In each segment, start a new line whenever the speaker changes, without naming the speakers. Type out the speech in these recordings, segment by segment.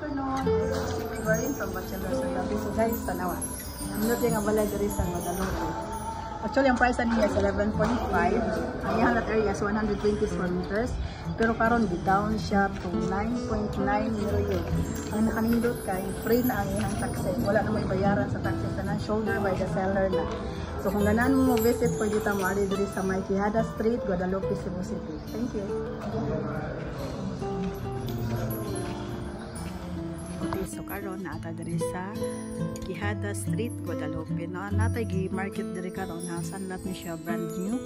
afternoon. We're from Bachelor's Gabi. So guys, tanawa. Minot yung balay diri sa Guadalupe. Actually, ang price niya is 11.5. Ang iyang lot area is 120 square meters. Pero karon down siya to 9.9 million. Ang nakanindot kay free na ang iyang taxes. Wala na may bayaran sa taxes na shoulder by the seller na. So kung ganan mo visit, pwede ta mo ari diri sa May Quijada Street, Guadalupe, Cebu City. Thank you. Okay, so karon na ata diri sa Quijada Street, Guadalupe. No, natay gi market diri karon ha, sanlat ni siya brand new.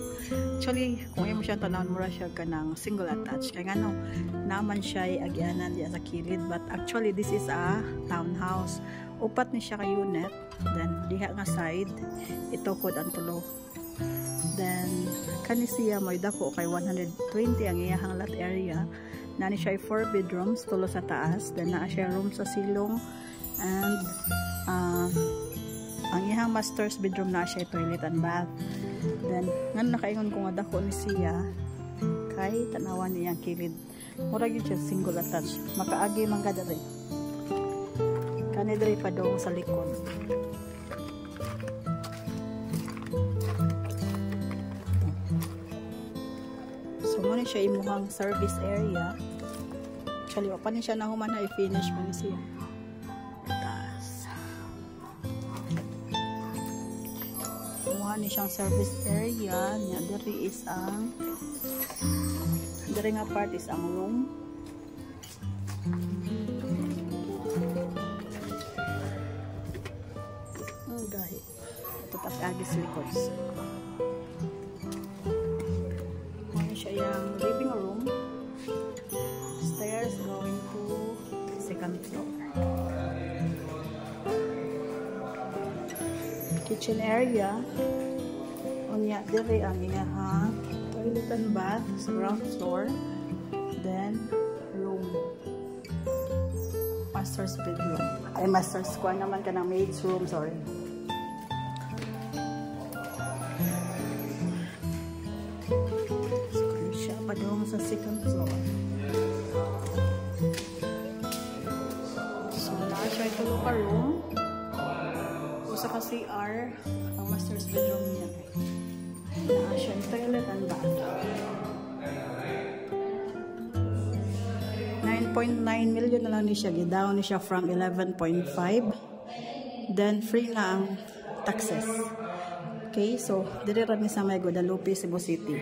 Actually, kung imo siya tanawon mura siya kanang single attached. Kay ngano, naman siya ay agyanan diya sa kilid, but actually this is a townhouse. Upat ni siya ka unit, then diha nga side ito kod ang tulo. Then kani siya may dako kay 120 ang iyang lot area. Nani siya 4 bedrooms, tulo sa taas, then naa siya room sa silong, and ang iyang master's bedroom na siya toilet and bath. Then ngan nakaingon ko nga dako ni siya kay tanawan niya kilid. Mura gyud siya single attached. Makaagi man kada rin. Kani diri pa daw sa likod. So mo ni siya imuhang service area. Actually, pa ni siya nahuman na i-finish mo ni siya. Tas. Imuha ni siyang service area. Nya diri is ang diri nga part is ang room. Dahil tetap agis likod. Ano siya yung living room, stairs going to second floor, kitchen area, unya diri ang iyang toilet and bath sa ground floor, then room, master's bedroom, ay master's square naman ka ng maid's room, sorry. Padung sa second floor. So, na-try ko ka room. Usa ka CR. Ang master's bedroom niya. Na-try toilet and bath. 9.9 million na lang ni siya. Gidown ni siya from 11.5. Then, free na ang taxes. Okay, so, dire rin sa May Guadalupe, Cebu City.